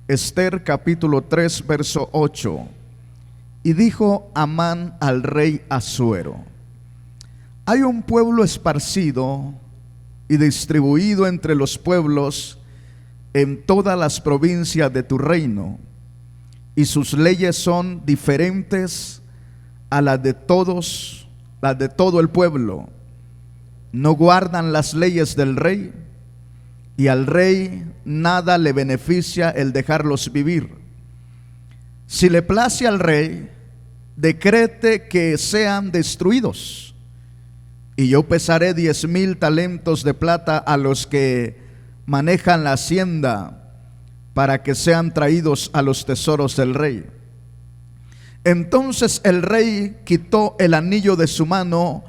Esther capítulo 3 verso 8. Y dijo Amán al rey Asuero: hay un pueblo esparcido y distribuido entre los pueblos en todas las provincias de tu reino, y sus leyes son diferentes a las de todo el pueblo. No guardan las leyes del rey, y al rey nada le beneficia el dejarlos vivir. Si le place al rey, decrete que sean destruidos, y yo pesaré 10,000 talentos de plata a los que manejan la hacienda, para que sean traídos a los tesoros del rey. Entonces el rey quitó el anillo de su mano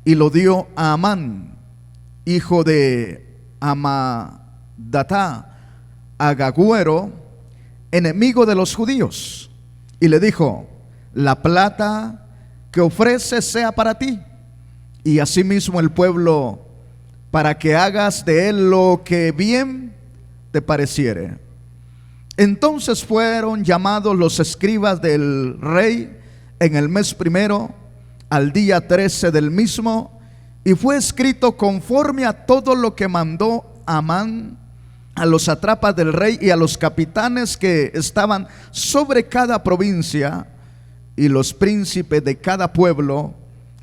y lo dio a Amán, hijo de Amadatá, agagüero, enemigo de los judíos, y le dijo: la plata que ofreces sea para ti, y asimismo el pueblo, para que hagas de él lo que bien te pareciere. Entonces fueron llamados los escribas del rey en el mes primero, al día 13 del mismo, y fue escrito conforme a todo lo que mandó Amán a los sátrapas del rey y a los capitanes que estaban sobre cada provincia, y los príncipes de cada pueblo,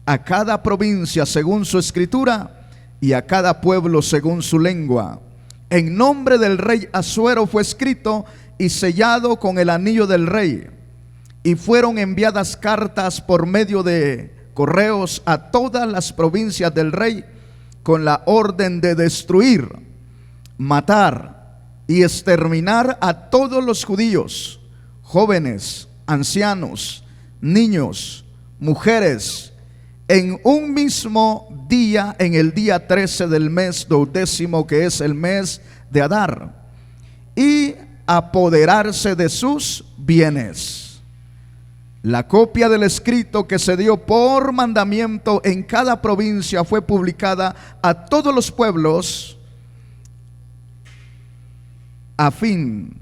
a cada provincia según su escritura, y a cada pueblo según su lengua. En nombre del rey Asuero fue escrito y sellado con el anillo del rey, y fueron enviadas cartas por medio de correos a todas las provincias del rey, con la orden de destruir, matar y exterminar a todos los judíos, jóvenes, ancianos, niños, mujeres, en un mismo día, en el día 13 del mes 12, que es el mes de Adar, y apoderarse de sus bienes. La copia del escrito que se dio por mandamiento en cada provincia fue publicada a todos los pueblos, a fin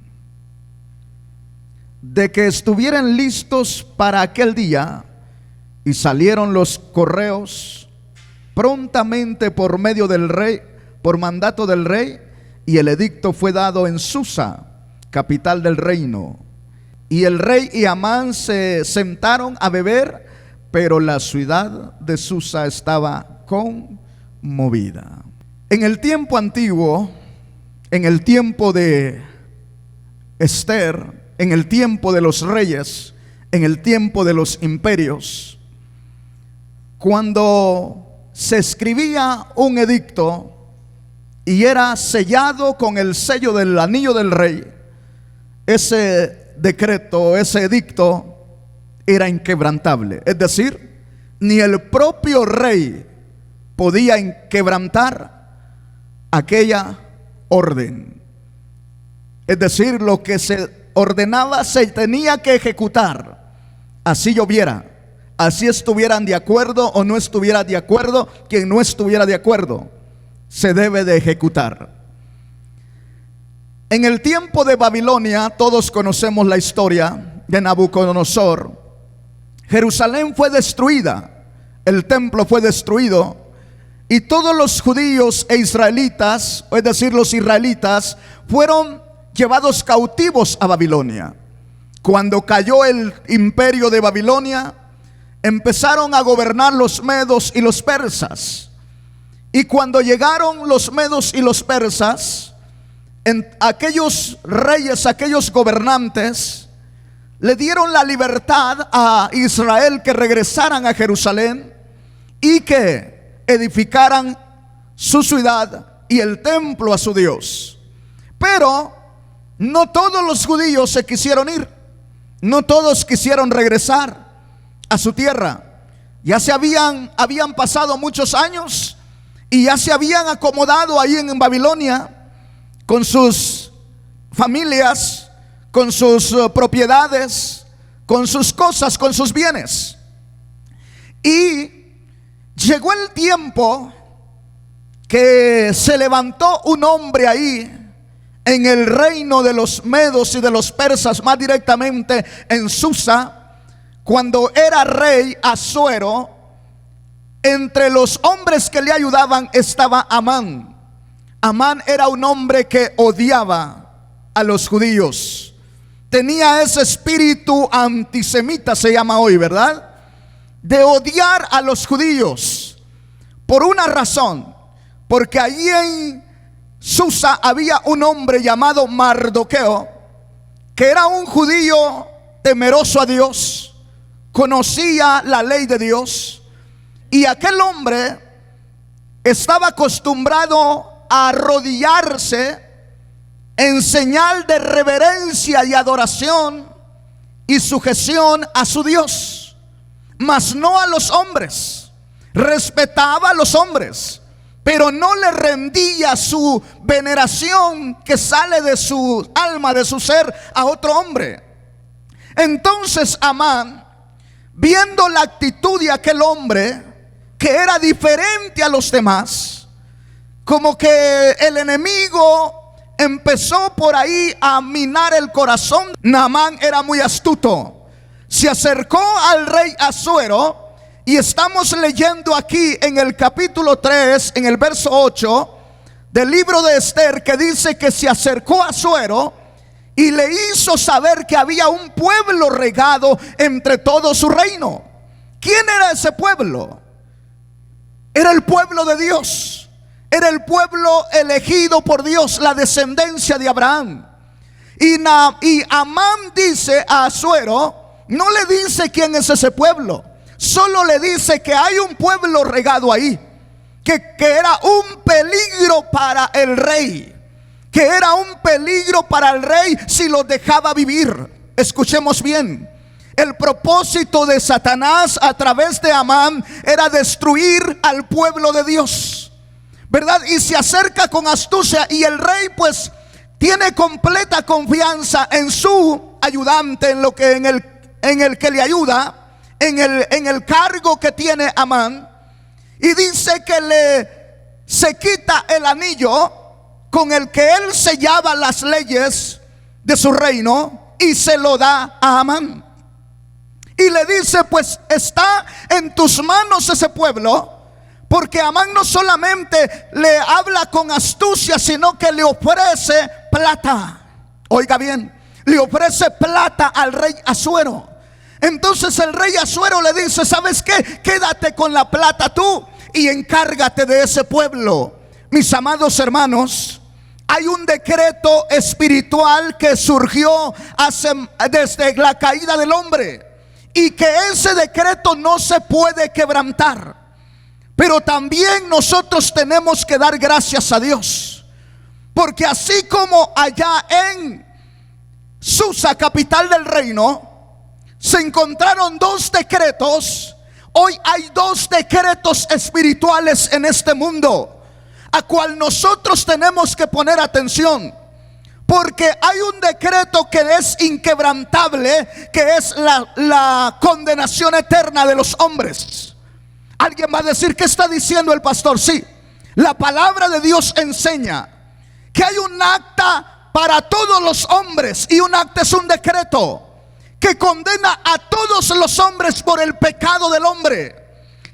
de que estuvieran listos para aquel día. Y salieron los correos prontamente por medio del rey, por mandato del rey, y el edicto fue dado en Susa, capital del reino. Y el rey y Amán se sentaron a beber, pero la ciudad de Susa estaba conmovida. En el tiempo antiguo, en el tiempo de Esther, en el tiempo de los reyes, en el tiempo de los imperios, cuando se escribía un edicto y era sellado con el sello del anillo del rey, ese decreto, ese edicto era inquebrantable. Es decir, ni el propio rey podía inquebrantar aquella orden. Es decir, lo que se ordenaba se tenía que ejecutar, así lloviera, así estuvieran de acuerdo o no estuviera de acuerdo. Quien no estuviera de acuerdo se debe de ejecutar. En el tiempo de Babilonia, todos conocemos la historia de Nabucodonosor. Jerusalén fue destruida, el templo fue destruido, y todos los judíos e israelitas, es decir, los israelitas, fueron llevados cautivos a Babilonia. Cuando cayó el imperio de Babilonia, empezaron a gobernar los medos y los persas. Y cuando llegaron los medos y los persas, aquellos reyes, aquellos gobernantes, le dieron la libertad a Israel que regresaran a Jerusalén y que edificaran su ciudad y el templo a su Dios. Pero no todos los judíos se quisieron ir, no todos quisieron regresar a su tierra. Ya habían pasado muchos años y ya se habían acomodado ahí en Babilonia con sus familias, con sus propiedades, con sus cosas, con sus bienes. Y llegó el tiempo que se levantó un hombre ahí en el reino de los medos y de los persas, más directamente en Susa, cuando era rey Asuero, entre los hombres que le ayudaban estaba Amán. Amán era un hombre que odiaba a los judíos. Tenía ese espíritu antisemita, se llama hoy, ¿verdad? De odiar a los judíos. Por una razón, porque allí en Susa había un hombre llamado Mardoqueo, que era un judío temeroso a Dios, conocía la ley de Dios, y aquel hombre estaba acostumbrado a arrodillarse en señal de reverencia y adoración y sujeción a su Dios, mas no a los hombres. Respetaba a los hombres, pero no le rendía su veneración que sale de su alma, de su ser, a otro hombre. Entonces Amán, viendo la actitud de aquel hombre, que era diferente a los demás, como que el enemigo empezó por ahí a minar el corazón. Naamán era muy astuto. Se acercó al rey Asuero, y estamos leyendo aquí en el capítulo 3, en el verso 8 del libro de Esther, que dice que se acercó a Asuero y le hizo saber que había un pueblo regado entre todo su reino. ¿Quién era ese pueblo? Era el pueblo de Dios. Era el pueblo elegido por Dios, la descendencia de Abraham. Y Amán dice a Asuero, no le dice quién es ese pueblo, solo le dice que hay un pueblo regado ahí, que era un peligro para el rey, que era un peligro para el rey si lo dejaba vivir. Escuchemos bien. El propósito de Satanás a través de Amán era destruir al pueblo de Dios, ¿verdad? Y se acerca con astucia, y el rey pues tiene completa confianza en su ayudante, en lo que en el que le ayuda, en el cargo que tiene Amán, y dice que se quita el anillo con el que él sellaba las leyes de su reino y se lo da a Amán. Y le dice, pues está en tus manos ese pueblo. Porque Amán no solamente le habla con astucia, sino que le ofrece plata. Oiga bien, le ofrece plata al rey Asuero. Entonces el rey Asuero le dice, ¿sabes qué? Quédate con la plata tú y encárgate de ese pueblo. Mis amados hermanos, hay un decreto espiritual que surgió desde la caída del hombre, y que ese decreto no se puede quebrantar. Pero también nosotros tenemos que dar gracias a Dios, porque así como allá en Susa, capital del reino, se encontraron dos decretos, hoy hay dos decretos espirituales en este mundo, a cual nosotros tenemos que poner atención. Porque hay un decreto que es inquebrantable, que es la condenación eterna de los hombres. Alguien va a decir, ¿qué está diciendo el pastor? Sí, la palabra de Dios enseña que hay un acta para todos los hombres, y un acta es un decreto que condena a todos los hombres por el pecado del hombre,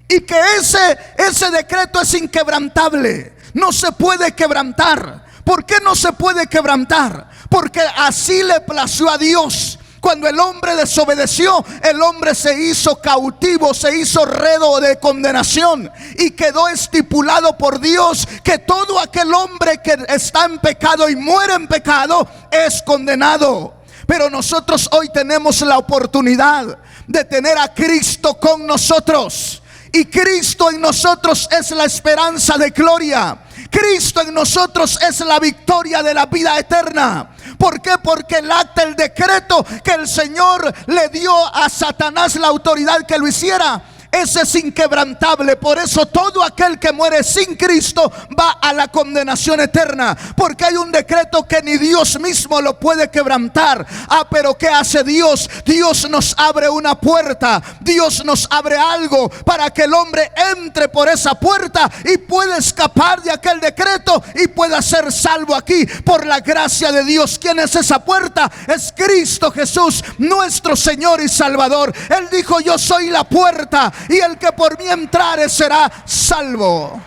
y que ese decreto es inquebrantable, no se puede quebrantar. ¿Por qué no se puede quebrantar? Porque así le plació a Dios. Cuando el hombre desobedeció, el hombre se hizo cautivo, se hizo redo de condenación, y quedó estipulado por Dios que todo aquel hombre que está en pecado y muere en pecado es condenado. Pero nosotros hoy tenemos la oportunidad de tener a Cristo con nosotros, y Cristo en nosotros es la esperanza de gloria. Cristo en nosotros es la victoria de la vida eterna. ¿Por qué? Porque el acta, el decreto que el Señor le dio a Satanás la autoridad que lo hiciera, ese es inquebrantable. Por eso todo aquel que muere sin Cristo va a la condenación eterna, porque hay un decreto que ni Dios mismo lo puede quebrantar. Pero ¿qué hace Dios? Dios nos abre una puerta, Dios nos abre algo para que el hombre entre por esa puerta y pueda escapar de aquel decreto y pueda ser salvo aquí por la gracia de Dios. ¿Quién es esa puerta? Es Cristo Jesús, nuestro Señor y Salvador. Él dijo: yo soy la puerta, y el que por mí entrare será salvo.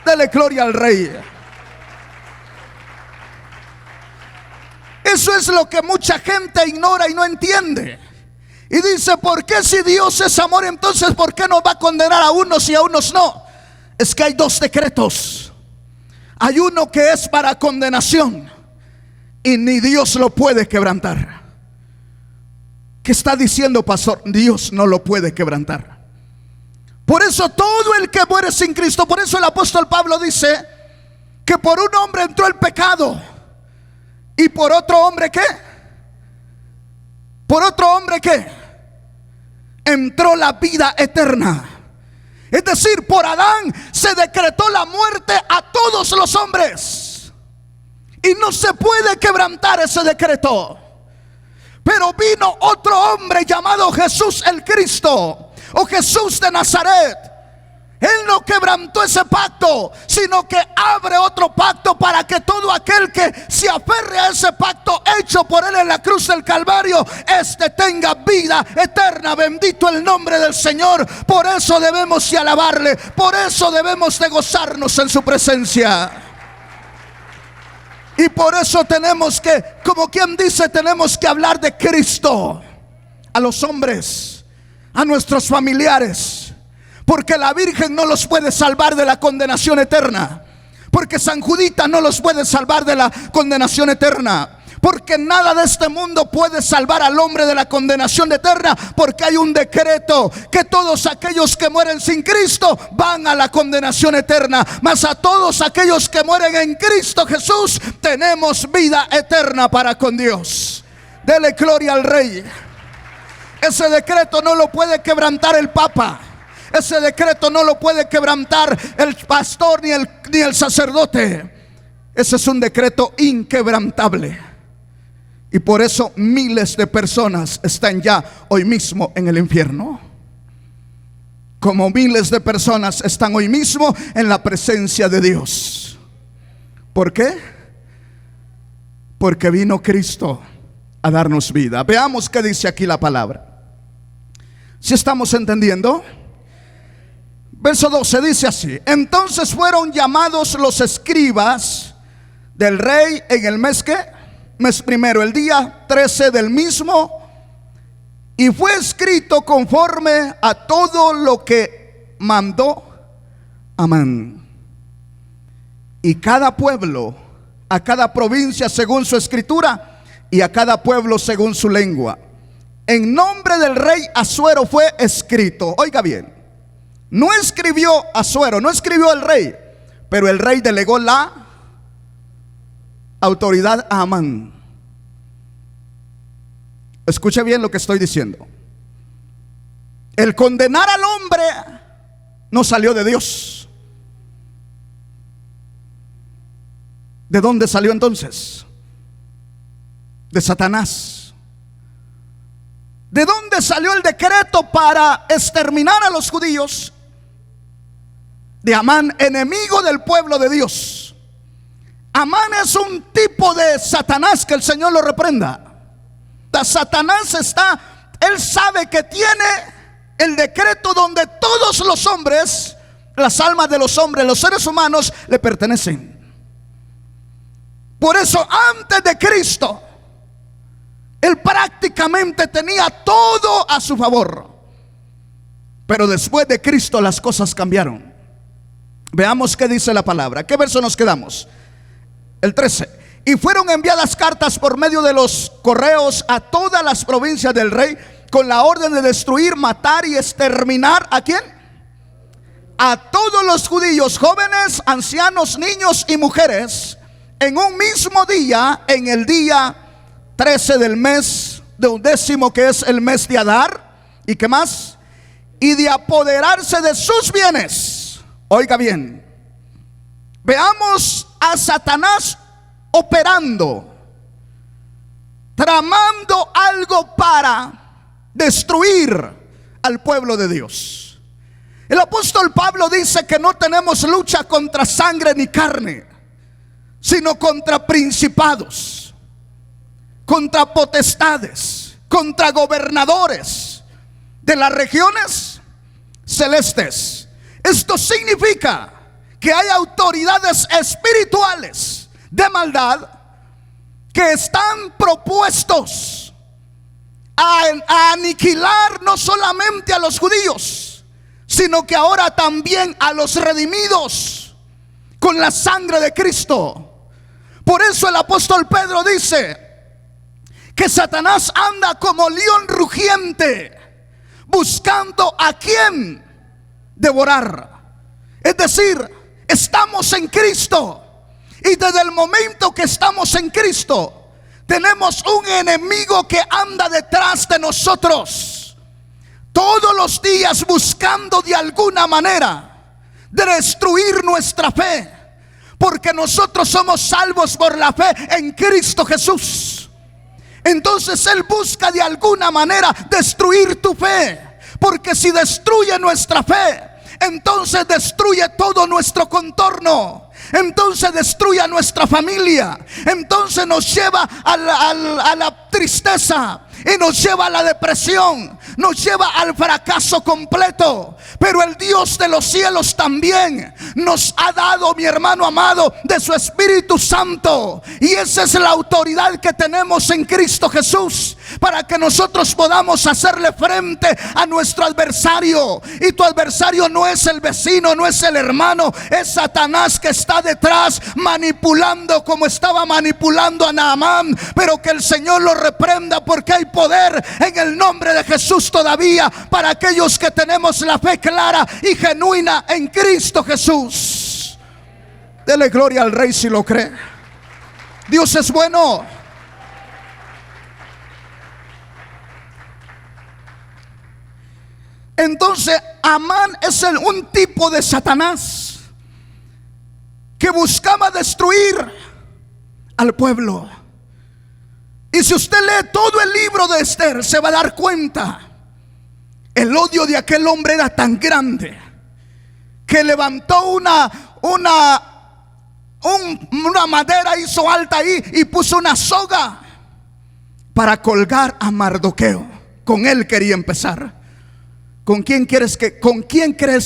Dele gloria al Rey. Eso es lo que mucha gente ignora y no entiende. Y dice: ¿por qué si Dios es amor, entonces por qué nos va a condenar a unos y a unos no? Es que hay dos decretos. Hay uno que es para condenación y ni Dios lo puede quebrantar. ¿Qué está diciendo, pastor? Dios no lo puede quebrantar. Por eso todo el que muere sin Cristo, por eso el apóstol Pablo dice que por un hombre entró el pecado, y por otro hombre ¿qué? Por otro hombre ¿qué? Entró la vida eterna. Es decir, por Adán se decretó la muerte a todos los hombres, y no se puede quebrantar ese decreto. Pero vino otro hombre llamado Jesús el Cristo, o Jesús de Nazaret. Él no quebrantó ese pacto, sino que abre otro pacto para que todo aquel que se aferre a ese pacto hecho por Él en la cruz del Calvario, tenga vida eterna. Bendito el nombre del Señor. Por eso debemos de alabarle, por eso debemos de gozarnos en su presencia. Y por eso tenemos que, como quien dice, tenemos que hablar de Cristo a los hombres, a nuestros familiares, porque la Virgen no los puede salvar de la condenación eterna, porque San Judita no los puede salvar de la condenación eterna, porque nada de este mundo puede salvar al hombre de la condenación eterna, porque hay un decreto que todos aquellos que mueren sin Cristo van a la condenación eterna, mas a todos aquellos que mueren en Cristo Jesús tenemos vida eterna para con Dios. Dele gloria al Rey. Ese decreto no lo puede quebrantar el Papa. Ese decreto no lo puede quebrantar el pastor ni el sacerdote. Ese es un decreto inquebrantable. Y por eso miles de personas están ya hoy mismo en el infierno, como miles de personas están hoy mismo en la presencia de Dios. ¿Por qué? Porque vino Cristo a darnos vida. Veamos qué dice aquí la palabra. ¿Sí estamos entendiendo? Verso 12 dice así: entonces fueron llamados los escribas del rey en el mes primero, el día 13 del mismo, y fue escrito conforme a todo lo que mandó Amán. Y cada pueblo, a cada provincia según su escritura, y a cada pueblo según su lengua. En nombre del rey Asuero fue escrito. Oiga bien, no escribió Asuero, no escribió el rey, pero el rey delegó la autoridad a Amán. Escuche bien lo que estoy diciendo. El condenar al hombre no salió de Dios. ¿De dónde salió entonces? De Satanás. ¿De dónde salió el decreto para exterminar a los judíos? De Amán, enemigo del pueblo de Dios. Amán es un tipo de Satanás, que el Señor lo reprenda. Satanás él sabe que tiene el decreto donde todos los hombres, las almas de los hombres, los seres humanos, le pertenecen. Por eso antes de Cristo, él prácticamente tenía todo a su favor. Pero después de Cristo las cosas cambiaron. Veamos qué dice la palabra. ¿Qué verso nos quedamos? El 13. Y fueron enviadas cartas por medio de los correos a todas las provincias del rey, con la orden de destruir, matar y exterminar ¿a quién? A todos los judíos, jóvenes, ancianos, niños y mujeres, en un mismo día, en el día 13 del mes de 11, que es el mes de Adar. ¿Y qué más? y de apoderarse de sus bienes. Oiga bien, veamos a Satanás operando, tramando algo para destruir al pueblo de Dios. El apóstol Pablo dice que no tenemos lucha contra sangre ni carne, sino contra principados, contra potestades, contra gobernadores de las regiones celestes. Esto significa que hay autoridades espirituales de maldad que están propuestos a aniquilar no solamente a los judíos, sino que ahora también a los redimidos con la sangre de Cristo. Por eso el apóstol Pedro dice que Satanás anda como león rugiente, buscando a quien devorar. Es decir, estamos en Cristo, y desde el momento que estamos en Cristo tenemos un enemigo que anda detrás de nosotros todos los días, buscando de alguna manera destruir nuestra fe, porque nosotros somos salvos por la fe en Cristo Jesús. Entonces él busca de alguna manera destruir tu fe, porque si destruye nuestra fe, entonces destruye todo nuestro contorno, entonces destruye a nuestra familia, entonces nos lleva a la tristeza, y nos lleva a la depresión, nos lleva al fracaso completo. Pero el Dios de los cielos también nos ha dado, mi hermano amado, de su Espíritu Santo, y esa es la autoridad que tenemos en Cristo Jesús, para que nosotros podamos hacerle frente a nuestro adversario. Y tu adversario no es el vecino, no es el hermano, es Satanás, que está detrás manipulando como estaba manipulando a Naamán. Pero que el Señor lo reprenda, porque hay poder en el nombre de Jesús todavía para aquellos que tenemos la fe clara y genuina en Cristo Jesús. Dele gloria al Rey si lo cree. Dios es bueno. Entonces Amán es un tipo de Satanás que buscaba destruir al pueblo. Y si usted lee todo el libro de Esther, se va a dar cuenta, el odio de aquel hombre era tan grande que levantó una madera, hizo alta ahí y puso una soga para colgar a Mardoqueo. Con él quería empezar. ¿Con quién crees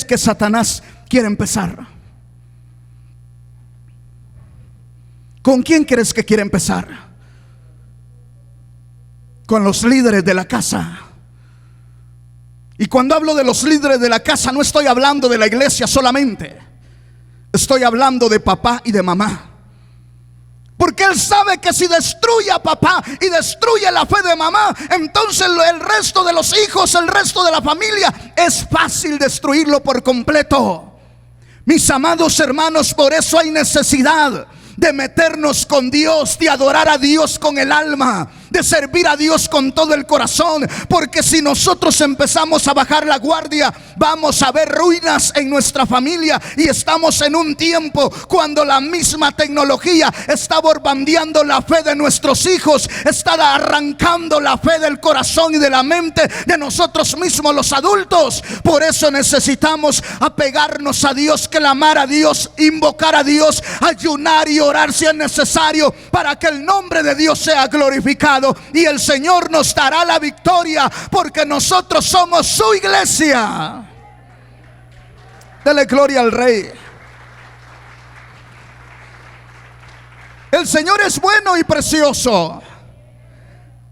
que Satanás quiere empezar? ¿Con quién crees que quiere empezar? Con los líderes de la casa. Y cuando hablo de los líderes de la casa, no estoy hablando de la iglesia solamente, estoy hablando de papá y de mamá. Porque él sabe que si destruye a papá y destruye la fe de mamá, entonces el resto de los hijos, el resto de la familia, es fácil destruirlo por completo. Mis amados hermanos, por eso hay necesidad de meternos con Dios, de adorar a Dios con el alma, de servir a Dios con todo el corazón. Porque si nosotros empezamos a bajar la guardia, vamos a ver ruinas en nuestra familia. Y estamos en un tiempo cuando la misma tecnología está bombardeando la fe de nuestros hijos, está arrancando la fe del corazón y de la mente de nosotros mismos, los adultos. Por eso necesitamos apegarnos a Dios, clamar a Dios, invocar a Dios, ayunar y orar si es necesario, para que el nombre de Dios sea glorificado. Y el Señor nos dará la victoria, porque nosotros somos su iglesia. Dele gloria al Rey. El Señor es bueno y precioso.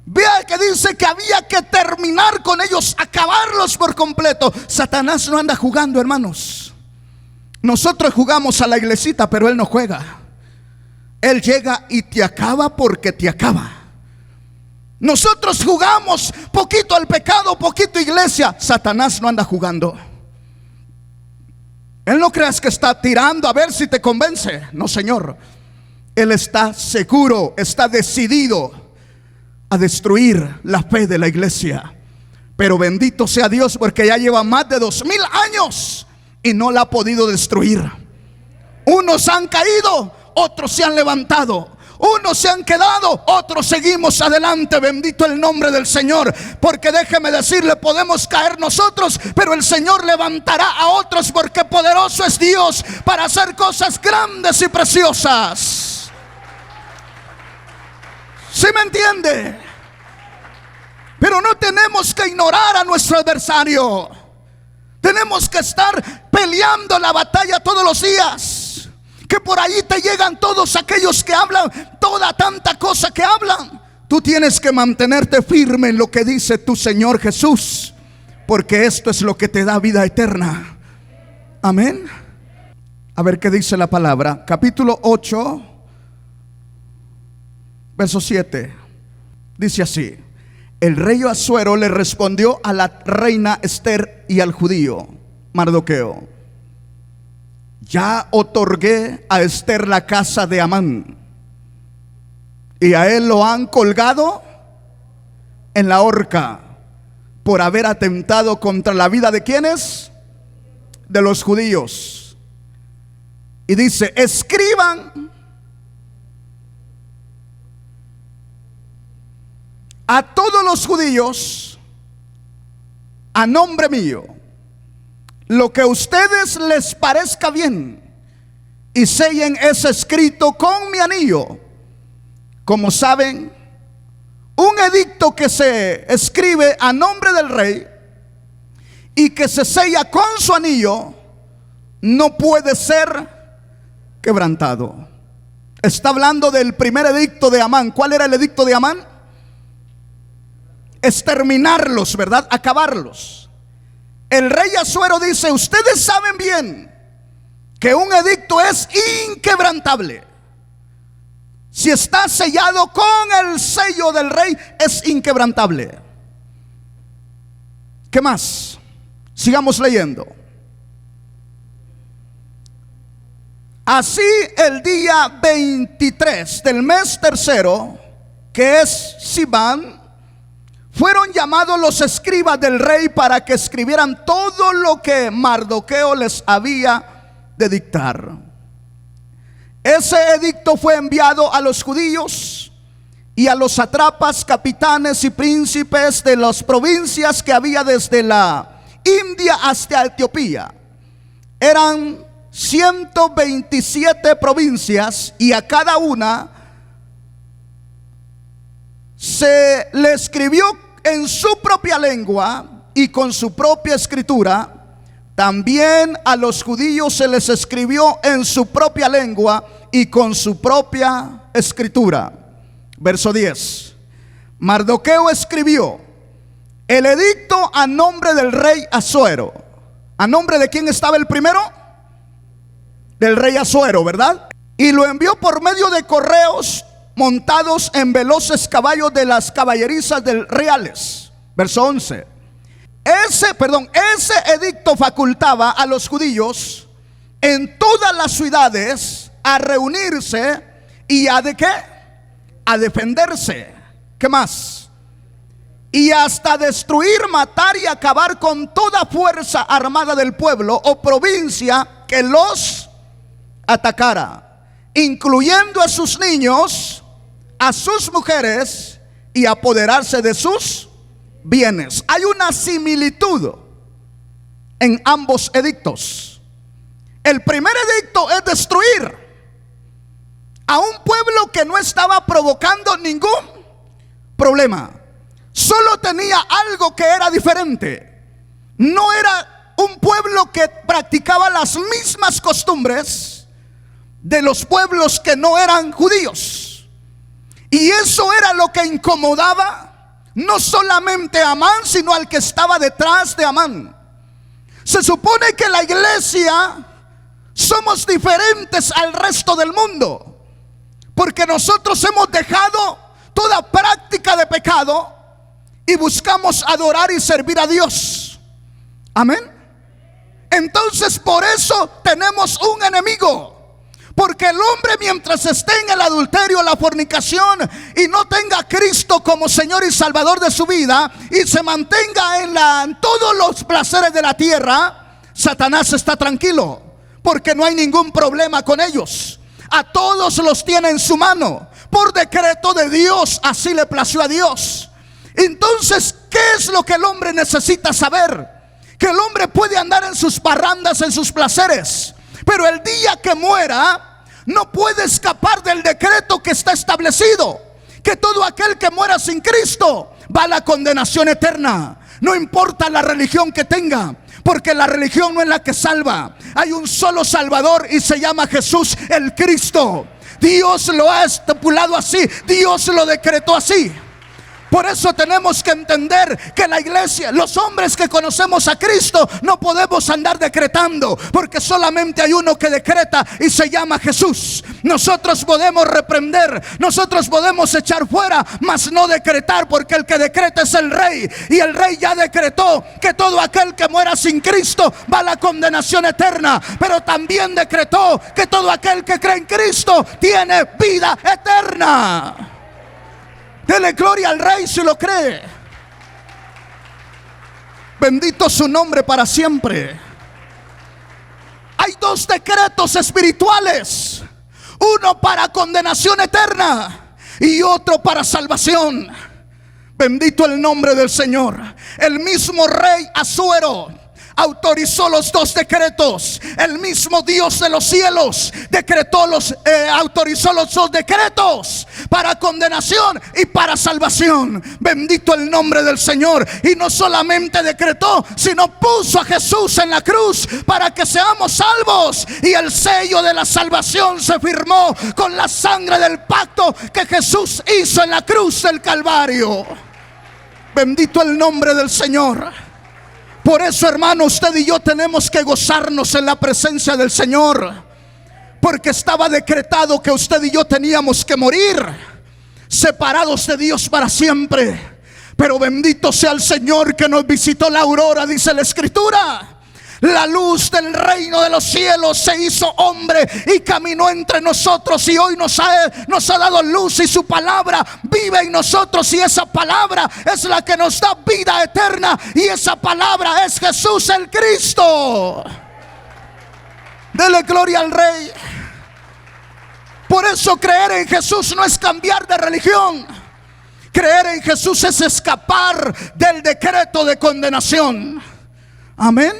Vea que dice que había que terminar con ellos, acabarlos por completo. Satanás no anda jugando, hermanos. Nosotros jugamos a la iglesita, pero él no juega. Él llega y te acaba porque te acaba. Nosotros jugamos poquito al pecado, poquito iglesia. Satanás no anda jugando. Él no creas que está tirando a ver si te convence. No, Señor. Él está seguro, está decidido a destruir la fe de la iglesia. Pero bendito sea Dios, porque ya lleva más de 2000 años y no la ha podido destruir. Unos han caído, otros se han levantado. Unos se han quedado, otros seguimos adelante. Bendito el nombre del Señor. Porque déjeme decirle, podemos caer nosotros, pero el Señor levantará a otros, porque poderoso es Dios para hacer cosas grandes y preciosas. ¿Sí me entiende? Pero no tenemos que ignorar a nuestro adversario. Tenemos que estar peleando la batalla todos los días. Que por ahí te llegan todos aquellos que hablan toda tanta cosa que hablan. Tú tienes que mantenerte firme en lo que dice tu Señor Jesús, porque esto es lo que te da vida eterna. Amén. A ver qué dice la palabra. Capítulo 8, verso 7. Dice así: el rey Asuero le respondió a la reina Esther y al judío Mardoqueo: ya otorgué a Esther la casa de Amán, y a él lo han colgado en la horca por haber atentado contra la vida de ¿quiénes? De los judíos. Y dice: escriban a todos los judíos a nombre mío lo que a ustedes les parezca bien, y sellen ese escrito con mi anillo. Como saben, un edicto que se escribe a nombre del rey y que se sella con su anillo no puede ser quebrantado. Está hablando del primer edicto de Amán. ¿Cuál era el edicto de Amán? Exterminarlos, ¿verdad? Acabarlos. El rey Asuero dice: ustedes saben bien que un edicto es inquebrantable. Si está sellado con el sello del rey, es inquebrantable. ¿Qué más? Sigamos leyendo. Así, el día 23 del mes tercero, que es Sivan, fueron llamados los escribas del rey para que escribieran todo lo que Mardoqueo les había de dictar. Ese edicto fue enviado a los judíos y a los sátrapas, capitanes y príncipes de las provincias que había desde la India hasta Etiopía. Eran 127 provincias, y a cada una se le escribió en su propia lengua y con su propia escritura. También a los judíos se les escribió en su propia lengua y con su propia escritura. Verso 10. Mardoqueo escribió el edicto a nombre del rey Asuero. ¿A nombre de quién estaba el primero? Del rey Asuero, ¿verdad? Y lo envió por medio de correos montados en veloces caballos de las caballerizas del reales. Verso 11. Ese edicto facultaba a los judíos en todas las ciudades a reunirse y a ¿de qué? A defenderse. ¿Qué más? Y hasta destruir, matar y acabar con toda fuerza armada del pueblo o provincia que los atacara, incluyendo a sus niños, a sus mujeres, y apoderarse de sus bienes. Hay una similitud en ambos edictos. El primer edicto es destruir a un pueblo que no estaba provocando ningún problema. Solo tenía algo que era diferente. No era un pueblo que practicaba las mismas costumbres de los pueblos que no eran judíos. Y eso era lo que incomodaba no solamente a Amán, sino al que estaba detrás de Amán. Se supone que la iglesia somos diferentes al resto del mundo, porque nosotros hemos dejado toda práctica de pecado y buscamos adorar y servir a Dios. Amén. Entonces por eso tenemos un enemigo, Porque el hombre, mientras esté en el adulterio, la fornicación, y no tenga a Cristo como Señor y Salvador de su vida, y se mantenga en todos los placeres de la tierra, Satanás está tranquilo, porque no hay ningún problema con ellos. A todos los tiene en su mano, por decreto de Dios, así le plació a Dios. Entonces, ¿qué es lo que el hombre necesita saber? Que el hombre puede andar en sus parrandas, en sus placeres, pero el día que muera no puede escapar del decreto que está establecido, que todo aquel que muera sin Cristo va a la condenación eterna. No importa la religión que tenga, porque la religión no es la que salva. Hay un solo Salvador y se llama Jesús el Cristo. Dios lo ha estipulado así, Dios lo decretó así. Por eso tenemos que entender que la iglesia, los hombres que conocemos a Cristo, no podemos andar decretando, porque solamente hay uno que decreta y se llama Jesús. Nosotros podemos reprender, nosotros podemos echar fuera, mas no decretar, porque el que decreta es el Rey, y el Rey ya decretó que todo aquel que muera sin Cristo va a la condenación eterna, pero también decretó que todo aquel que cree en Cristo tiene vida eterna. Dele gloria al Rey si lo cree. Bendito su nombre para siempre. Hay dos decretos espirituales: uno para condenación eterna y otro para salvación. Bendito el nombre del Señor. El mismo rey Asuero autorizó los dos decretos. El mismo Dios de los cielos autorizó los dos decretos, para condenación y para salvación. Bendito el nombre del Señor. Y no solamente decretó, sino puso a Jesús en la cruz para que seamos salvos. Y el sello de la salvación se firmó con la sangre del pacto que Jesús hizo en la cruz del Calvario. Bendito el nombre del Señor. Por eso, hermano, usted y yo tenemos que gozarnos en la presencia del Señor, porque estaba decretado que usted y yo teníamos que morir separados de Dios para siempre. Pero bendito sea el Señor que nos visitó la aurora, dice la Escritura. La luz del reino de los cielos se hizo hombre y caminó entre nosotros, y hoy nos ha dado luz, y su palabra vive en nosotros, y esa palabra es la que nos da vida eterna, y esa palabra es Jesús el Cristo. Dele gloria al Rey. Por eso creer en Jesús no es cambiar de religión. Creer en Jesús es escapar del decreto de condenación. Amén.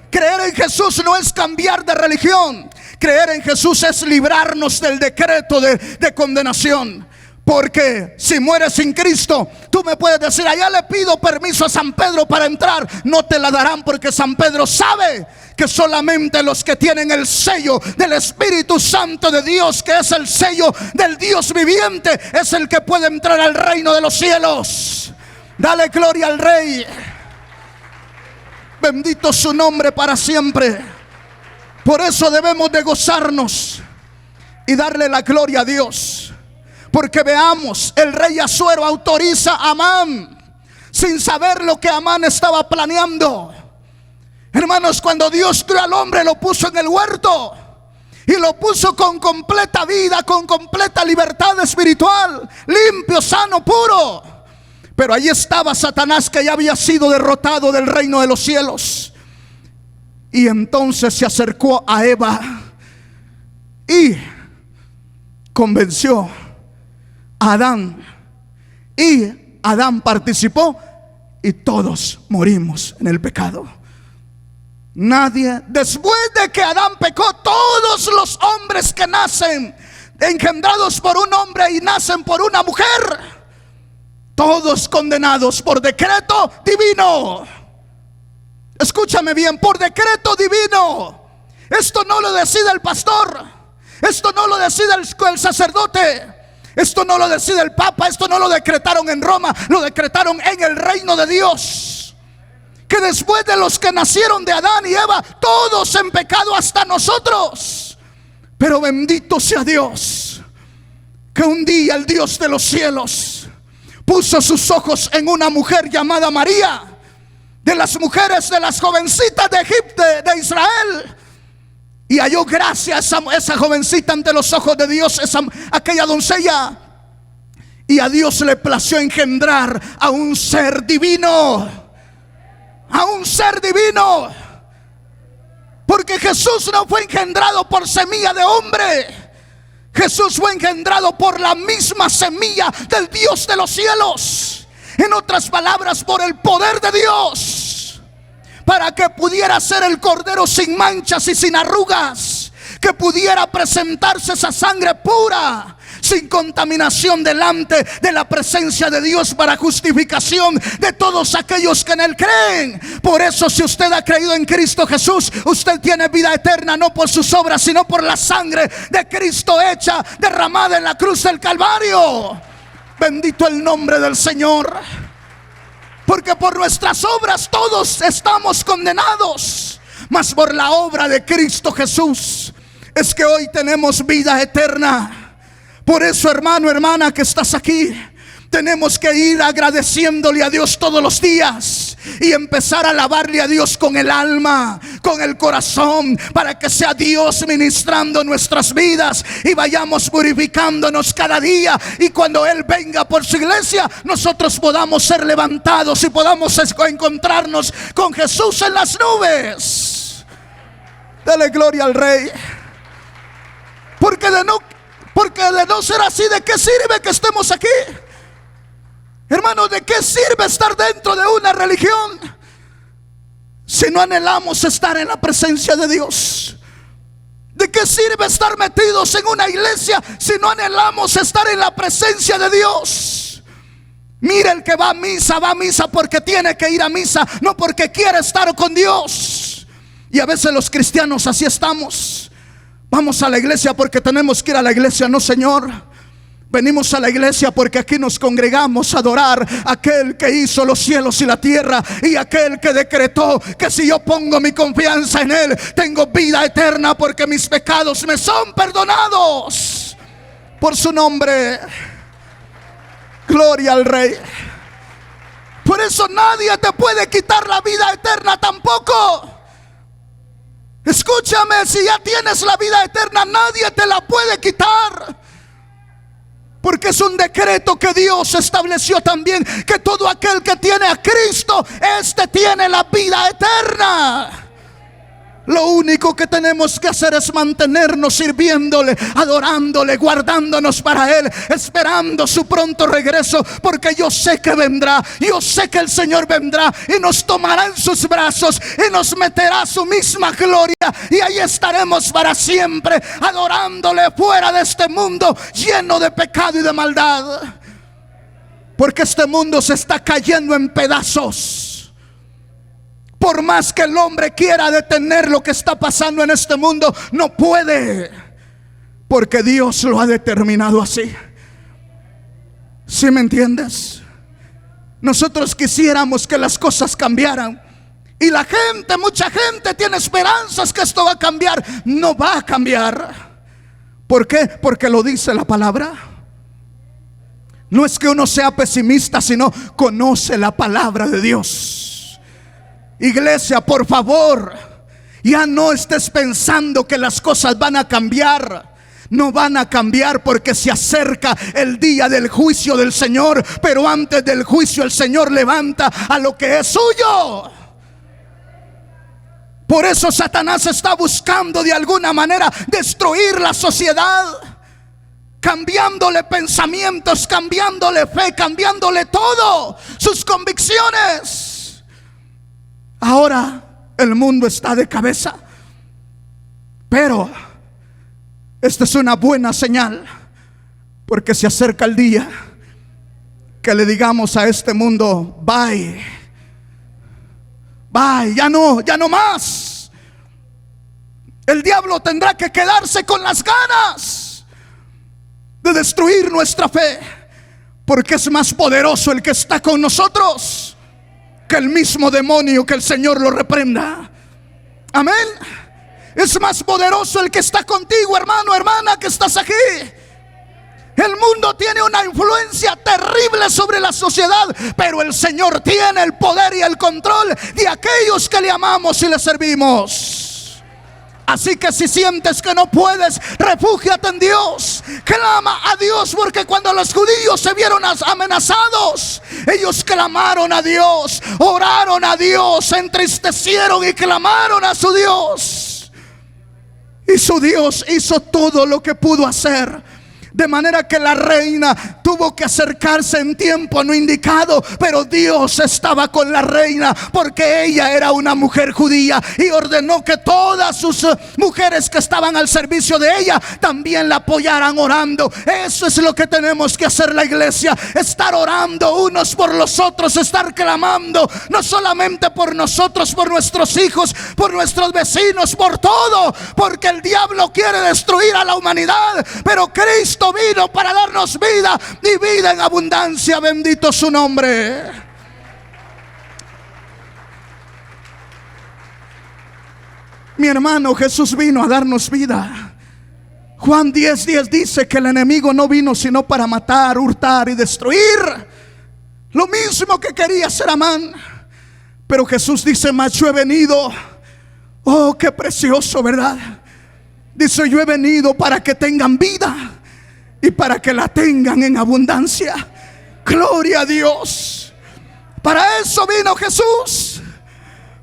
Creer en Jesús no es cambiar de religión. Creer en Jesús es librarnos del decreto de condenación. Porque si mueres sin Cristo, tú me puedes decir: allá le pido permiso a San Pedro para entrar. No te la darán, porque San Pedro sabe que solamente los que tienen el sello del Espíritu Santo de Dios, que es el sello del Dios viviente, es el que puede entrar al reino de los cielos. Dale gloria al Rey. Bendito su nombre para siempre. Por eso debemos de gozarnos y darle la gloria a Dios. Porque veamos, el rey Asuero autoriza a Amán sin saber lo que Amán estaba planeando. Hermanos, cuando Dios creó al hombre, lo puso en el huerto y lo puso con completa vida, con completa libertad espiritual, limpio, sano, puro. Pero ahí estaba Satanás, que ya había sido derrotado del reino de los cielos. Y entonces se acercó a Eva y convenció a Adán. Y Adán participó y todos morimos en el pecado. Nadie, después de que Adán pecó, todos los hombres que nacen engendrados por un hombre y nacen por una mujer, todos condenados por decreto divino. Escúchame bien, por decreto divino. Esto no lo decide el pastor, esto no lo decide el sacerdote, esto no lo decide el Papa, esto no lo decretaron en Roma, lo decretaron en el reino de Dios. Que después de los que nacieron de Adán y Eva, todos en pecado, hasta nosotros. Pero bendito sea Dios, que un día el Dios de los cielos puso sus ojos en una mujer llamada María, de las mujeres, de las jovencitas de Egipto, de Israel. Y halló gracia esa jovencita ante los ojos de Dios, aquella doncella. Y a Dios le plació engendrar a un ser divino. A un ser divino. Porque Jesús no fue engendrado por semilla de hombre. Jesús fue engendrado por la misma semilla del Dios de los cielos. En otras palabras, por el poder de Dios. Para que pudiera ser el cordero sin manchas y sin arrugas. Que pudiera presentarse esa sangre pura, sin contaminación, delante de la presencia de Dios, para justificación de todos aquellos que en Él creen. Por eso, si usted ha creído en Cristo Jesús, usted tiene vida eterna, no por sus obras, sino por la sangre de Cristo hecha, derramada en la cruz del Calvario. Bendito el nombre del Señor. Porque por nuestras obras todos estamos condenados, mas por la obra de Cristo Jesús es que hoy tenemos vida eterna. Por eso, hermano, hermana que estás aquí, tenemos que ir agradeciéndole a Dios todos los días y empezar a alabarle a Dios con el alma, con el corazón, para que sea Dios ministrando nuestras vidas y vayamos purificándonos cada día. Y cuando Él venga por su iglesia, nosotros podamos ser levantados y podamos encontrarnos con Jesús en las nubes. Dale gloria al Rey. Porque de no ser así, ¿de qué sirve que estemos aquí? Hermanos, ¿de qué sirve estar dentro de una religión si no anhelamos estar en la presencia de Dios? ¿De qué sirve estar metidos en una iglesia si no anhelamos estar en la presencia de Dios? Mira, el que va a misa porque tiene que ir a misa, no porque quiere estar con Dios. Y a veces los cristianos así estamos. Vamos a la iglesia porque tenemos que ir a la iglesia. No, Señor, venimos a la iglesia porque aquí nos congregamos a adorar a aquel que hizo los cielos y la tierra, y aquel que decretó que si yo pongo mi confianza en Él, tengo vida eterna, porque mis pecados me son perdonados por su nombre. Gloria al Rey. Por eso nadie te puede quitar la vida eterna tampoco. Escúchame, si ya tienes la vida eterna, nadie te la puede quitar. Porque es un decreto que Dios estableció también, que todo aquel que tiene a Cristo, este tiene la vida eterna. Lo único que tenemos que hacer es mantenernos sirviéndole, adorándole, guardándonos para Él, esperando su pronto regreso. Porque yo sé que vendrá, yo sé que el Señor vendrá y nos tomará en sus brazos y nos meterá a su misma gloria. Y ahí estaremos para siempre, adorándole fuera de este mundo lleno de pecado y de maldad. Porque este mundo se está cayendo en pedazos. Por más que el hombre quiera detener lo que está pasando en este mundo, no puede, porque Dios lo ha determinado así. ¿Sí me entiendes? Nosotros quisiéramos que las cosas cambiaran, y la gente, mucha gente tiene esperanzas que esto va a cambiar. No va a cambiar. ¿Por qué? Porque lo dice la palabra. No es que uno sea pesimista, sino conoce la palabra de Dios. Iglesia, por favor, ya no estés pensando que las cosas van a cambiar. No van a cambiar, porque se acerca el día del juicio del Señor. Pero antes del juicio el Señor levanta a lo que es suyo. Por eso Satanás está buscando de alguna manera destruir la sociedad, cambiándole pensamientos, cambiándole fe, cambiándole todo, sus convicciones. Ahora el mundo está de cabeza, pero esta es una buena señal, porque se acerca el día que le digamos a este mundo: bye, bye, ya no más. El diablo tendrá que quedarse con las ganas de destruir nuestra fe, porque es más poderoso el que está con nosotros que el mismo demonio. Que el Señor lo reprenda. Amén. Es más poderoso el que está contigo, hermano, hermana, que estás aquí. El mundo tiene una influencia terrible sobre la sociedad, pero el Señor tiene el poder y el control de aquellos que le amamos y le servimos. Así que si sientes que no puedes, refúgiate en Dios. Clama a Dios, porque cuando los judíos se vieron amenazados, ellos clamaron a Dios, oraron a Dios, se entristecieron y clamaron a su Dios. Y su Dios hizo todo lo que pudo hacer. De manera que la reina tuvo que acercarse en tiempo no indicado, pero Dios estaba con la reina porque ella era una mujer judía, y ordenó que todas sus mujeres que estaban al servicio de ella también la apoyaran orando. Eso es lo que tenemos que hacer la iglesia: estar orando unos por los otros, estar clamando, no solamente por nosotros, por nuestros hijos, por nuestros vecinos, por todo, porque el diablo quiere destruir a la humanidad, pero Cristo vino para darnos vida y vida en abundancia. Bendito su nombre. Mi hermano, Jesús vino a darnos vida. Juan 10:10 dice que el enemigo no vino sino para matar, hurtar y destruir. Lo mismo que quería hacer Amán. Pero Jesús dice: mas yo he venido. Oh, qué precioso, ¿verdad? Dice: yo he venido para que tengan vida y para que la tengan en abundancia. Gloria a Dios. Para eso vino Jesús,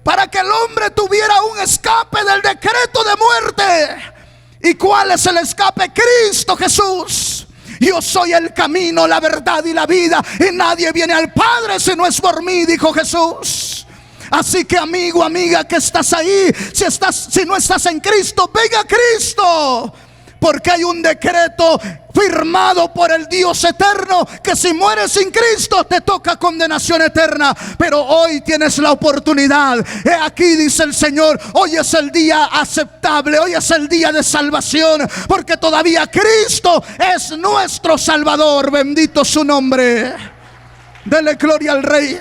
para que el hombre tuviera un escape del decreto de muerte. ¿Y cuál es el escape? Cristo Jesús. Yo soy el camino, la verdad y la vida, y nadie viene al Padre si no es por mí, dijo Jesús. Así que, amigo, amiga, que estás ahí, si no estás en Cristo, venga a Cristo. Porque hay un decreto firmado por el Dios eterno, que si mueres sin Cristo te toca condenación eterna. Pero hoy tienes la oportunidad. He aquí, dice el Señor, hoy es el día aceptable, hoy es el día de salvación, porque todavía Cristo es nuestro Salvador. Bendito su nombre. Dele gloria al Rey.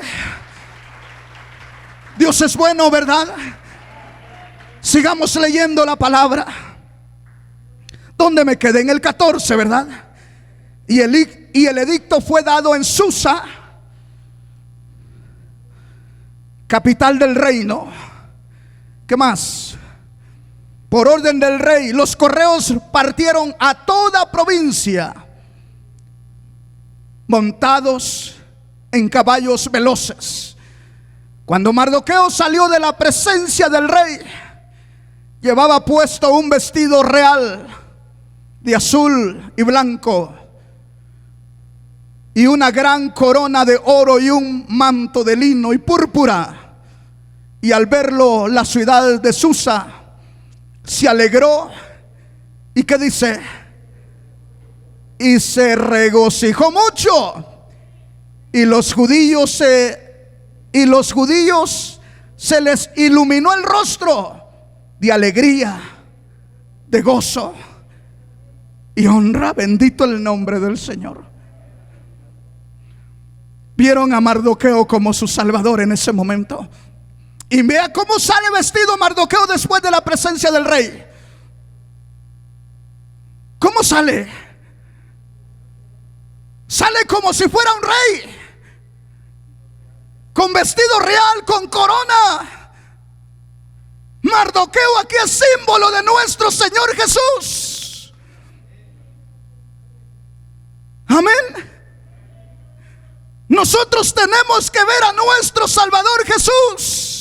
Dios es bueno, ¿verdad? Sigamos leyendo la palabra. ¿Dónde me quedé? En el 14, ¿verdad? Y el edicto fue dado en Susa, capital del reino. ¿Qué más? Por orden del rey, los correos partieron a toda provincia, montados en caballos veloces. Cuando Mardoqueo salió de la presencia del rey, llevaba puesto un vestido real de azul y blanco, y una gran corona de oro y un manto de lino y púrpura. Y al verlo, la ciudad de Susa se alegró. ¿Y qué dice? Y se regocijó mucho. Y los judíos se les iluminó el rostro de alegría, de gozo y honra. Bendito el nombre del Señor. Vieron a Mardoqueo como su salvador en ese momento. Y vea cómo sale vestido Mardoqueo después de la presencia del rey. ¿Cómo sale? Sale como si fuera un rey, con vestido real, con corona. Mardoqueo aquí es símbolo de nuestro Señor Jesús. Amén. Nosotros tenemos que ver a nuestro Salvador Jesús.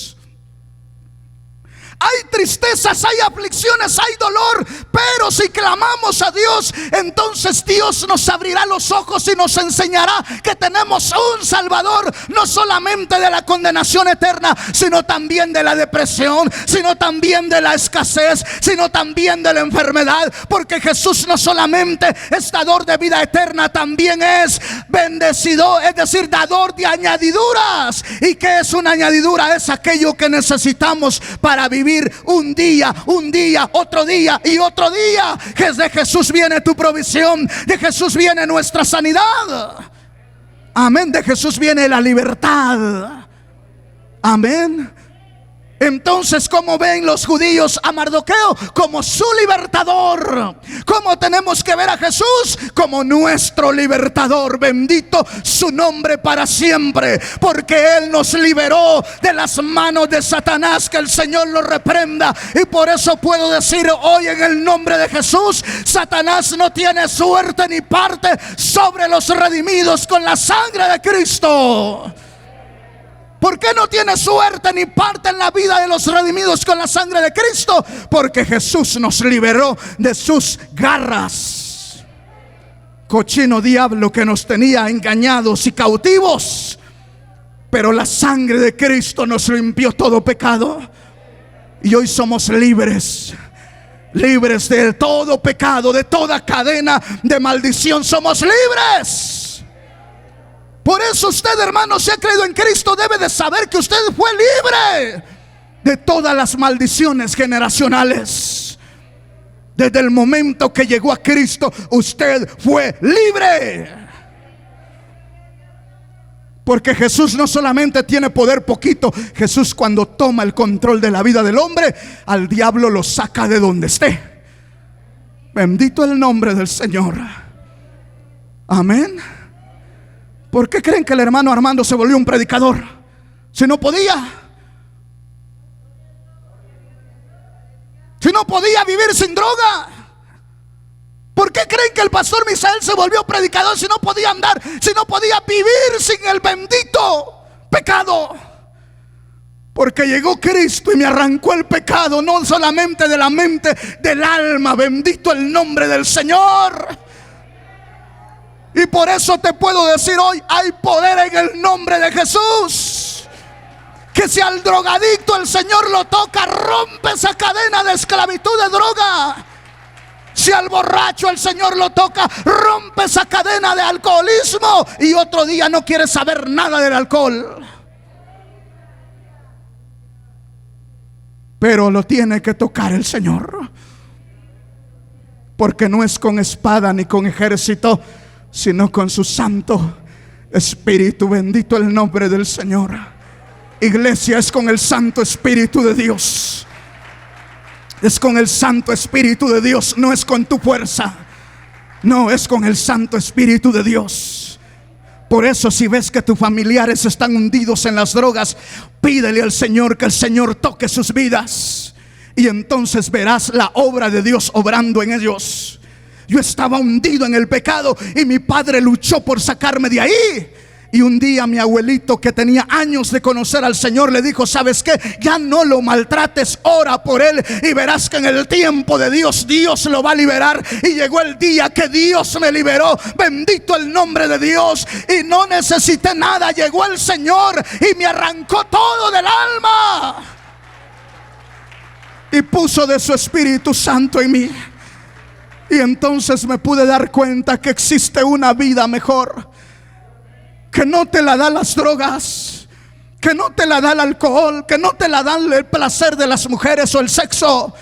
Hay tristezas, hay aflicciones, hay dolor, pero si clamamos a Dios, entonces Dios nos abrirá los ojos y nos enseñará que tenemos un Salvador, no solamente de la condenación eterna, sino también de la depresión, sino también de la escasez, sino también de la enfermedad, porque Jesús no solamente es dador de vida eterna, también es bendecido, es decir, dador de añadiduras. ¿Y qué es una añadidura? Es aquello que necesitamos para vivir un día, otro día y otro día. Que de Jesús viene tu provisión, de Jesús viene nuestra sanidad. Amén. De Jesús viene la libertad. Amén. Entonces, ¿cómo ven los judíos a Mardoqueo? Como su libertador. ¿Cómo tenemos que ver a Jesús? Como nuestro libertador. Bendito su nombre para siempre, porque Él nos liberó de las manos de Satanás. Que el Señor lo reprenda. Y por eso puedo decir hoy en el nombre de Jesús: Satanás no tiene suerte ni parte sobre los redimidos con la sangre de Cristo. ¿Por qué no tiene suerte ni parte en la vida de los redimidos con la sangre de Cristo? Porque Jesús nos liberó de sus garras. Cochino diablo que nos tenía engañados y cautivos, pero la sangre de Cristo nos limpió todo pecado. Y hoy somos libres. Libres de todo pecado, de toda cadena de maldición. Somos libres. Por eso usted, hermano, si ha creído en Cristo, debe de saber que usted fue libre de todas las maldiciones generacionales. Desde el momento que llegó a Cristo, usted fue libre. Porque Jesús no solamente tiene poder poquito. Jesús, cuando toma el control de la vida del hombre, al diablo lo saca de donde esté. Bendito el nombre del Señor. Amén. ¿Por qué creen que el hermano Armando se volvió un predicador? Si no podía. Si no podía vivir sin droga. ¿Por qué creen que el pastor Misael se volvió predicador si no podía andar, si no podía vivir sin el bendito pecado? Porque llegó Cristo y me arrancó el pecado, no solamente de la mente, del alma. Bendito el nombre del Señor. Y por eso te puedo decir hoy: hay poder en el nombre de Jesús. Que si al drogadicto el Señor lo toca, rompe esa cadena de esclavitud de droga. Si al borracho el Señor lo toca, rompe esa cadena de alcoholismo. Y otro día no quiere saber nada del alcohol. Pero lo tiene que tocar el Señor. Porque no es con espada ni con ejército, sino con su Santo Espíritu. Bendito el nombre del Señor. Iglesia, es con el Santo Espíritu de Dios. Es con el Santo Espíritu de Dios. No es con tu fuerza. No, es con el Santo Espíritu de Dios. Por eso, si ves que tus familiares están hundidos en las drogas, pídele al Señor que el Señor toque sus vidas. Y entonces verás la obra de Dios obrando en ellos. Yo estaba hundido en el pecado y mi padre luchó por sacarme de ahí. Y un día mi abuelito, que tenía años de conocer al Señor, le dijo: ¿sabes qué? Ya no lo maltrates, ora por él y verás que en el tiempo de Dios, Dios lo va a liberar. Y llegó el día que Dios me liberó. Bendito el nombre de Dios. Y no necesité nada. Llegó el Señor y me arrancó todo del alma. Y puso de su Espíritu Santo en mí. Y entonces me pude dar cuenta que existe una vida mejor, que no te la da las drogas, que no te la da el alcohol, que no te la da el placer de las mujeres o el sexo.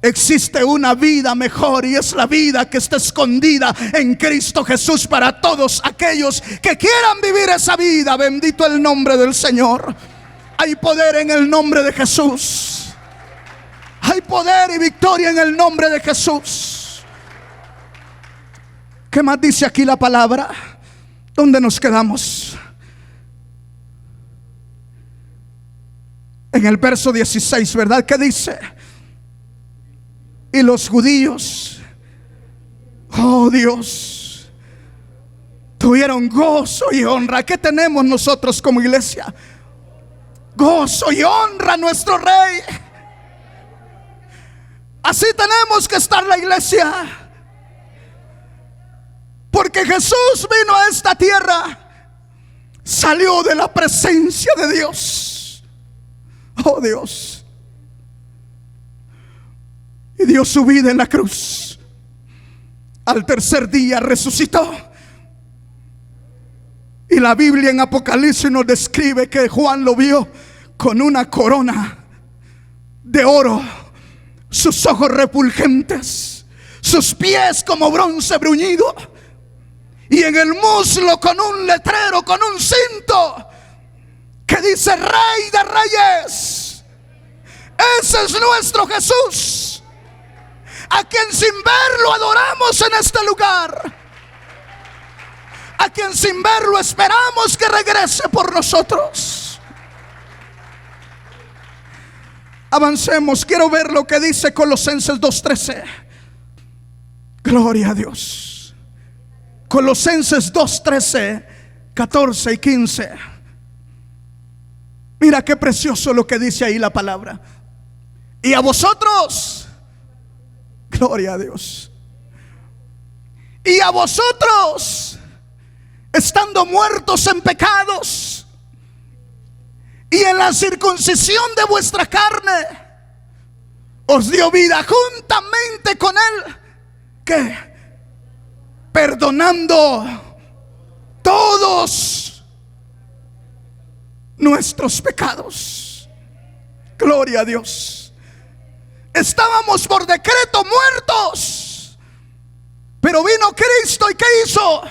Existe una vida mejor, y es la vida que está escondida en Cristo Jesús para todos aquellos que quieran vivir esa vida. Bendito el nombre del Señor. Hay poder en el nombre de Jesús. Hay poder y victoria en el nombre de Jesús. ¿Qué más dice aquí la palabra? ¿Dónde nos quedamos? En el verso 16, ¿verdad? ¿Qué dice? Y los judíos, oh Dios, tuvieron gozo y honra. ¿Qué tenemos nosotros como iglesia? Gozo y honra a nuestro Rey. Así tenemos que estar la iglesia. Porque Jesús vino a esta tierra, salió de la presencia de Dios. Oh Dios. Y dio su vida en la cruz. Al tercer día resucitó. Y la Biblia en Apocalipsis nos describe que Juan lo vio con una corona de oro, sus ojos refulgentes, sus pies como bronce bruñido, y en el muslo con un letrero, con un cinto que dice Rey de Reyes Ese es nuestro Jesús, a quien sin verlo adoramos en este lugar, a quien sin verlo esperamos que regrese por nosotros. Avancemos, quiero ver lo que dice Colosenses 2:13. Gloria a Dios. Colosenses 2:13, 14 y 15. Mira qué precioso lo que dice ahí la palabra. Y a vosotros, gloria a Dios, y a vosotros, estando muertos en pecados y en la circuncisión de vuestra carne, os dio vida juntamente con Él, que perdonando todos nuestros pecados. Gloria a Dios. Estábamos por decreto muertos, pero vino Cristo y ¿qué hizo?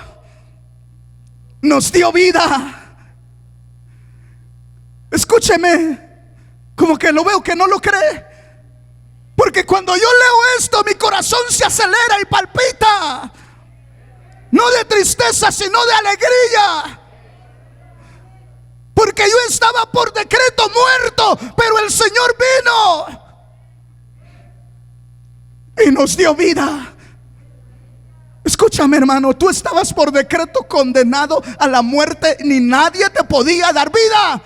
Nos dio vida. Escúcheme, como que lo veo que no lo cree, porque cuando yo leo esto mi corazón se acelera y palpita, no de tristeza sino de alegría, porque yo estaba por decreto muerto, pero el Señor vino y nos dio vida. Escúchame, hermano, tú estabas por decreto condenado a la muerte, ni nadie te podía dar vida.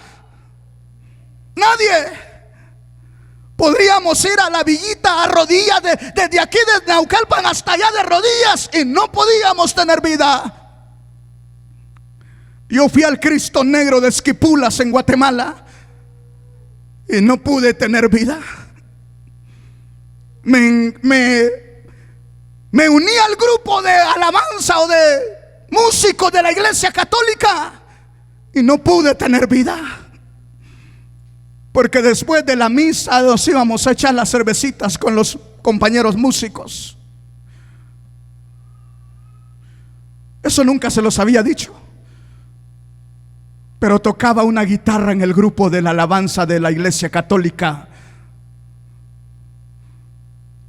Nadie. Podríamos ir a la villita a rodillas, desde aquí de Naucalpan hasta allá de rodillas, y no podíamos tener vida. Yo fui al Cristo Negro de Esquipulas en Guatemala y no pude tener vida. Me uní al grupo de alabanza o de músicos de la iglesia católica y no pude tener vida, porque después de la misa nos íbamos a echar las cervecitas con los compañeros músicos. Eso nunca se los había dicho, pero tocaba una guitarra en el grupo de la alabanza de la iglesia católica,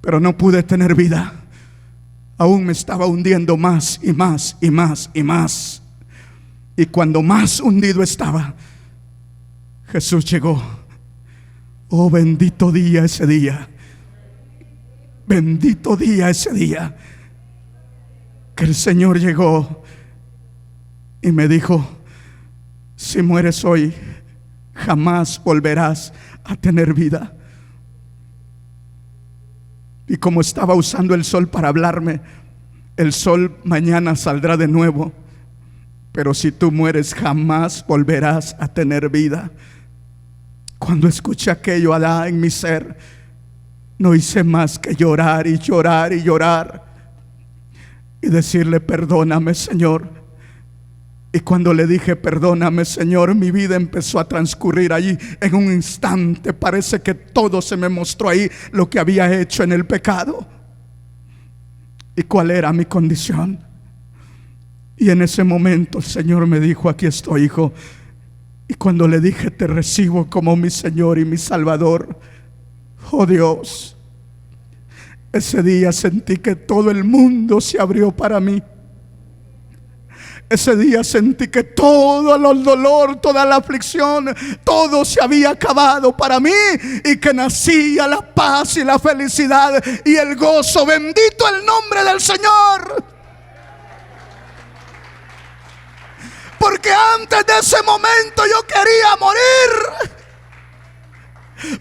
pero no pude tener vida. Aún me estaba hundiendo más y más y más y más. Y cuando más hundido estaba, Jesús llegó. Oh, bendito día ese día. Bendito día ese día, que el Señor llegó y me dijo: si mueres hoy, jamás volverás a tener vida. Y como estaba usando el sol para hablarme, el sol mañana saldrá de nuevo, pero si tú mueres jamás volverás a tener vida. Cuando escuché aquello allá en mi ser, no hice más que llorar y llorar y llorar y decirle: perdóname, Señor. Y cuando le dije: perdóname, Señor, mi vida empezó a transcurrir allí en un instante. Parece que todo se me mostró ahí, lo que había hecho en el pecado y cuál era mi condición. Y en ese momento el Señor me dijo: aquí estoy, hijo. Y cuando le dije: te recibo como mi Señor y mi Salvador, oh Dios, ese día sentí que todo el mundo se abrió para mí. Ese día sentí que todo el dolor, toda la aflicción, todo se había acabado para mí, y que nacía la paz y la felicidad y el gozo. Bendito el nombre del Señor. Porque antes de ese momento yo quería morir,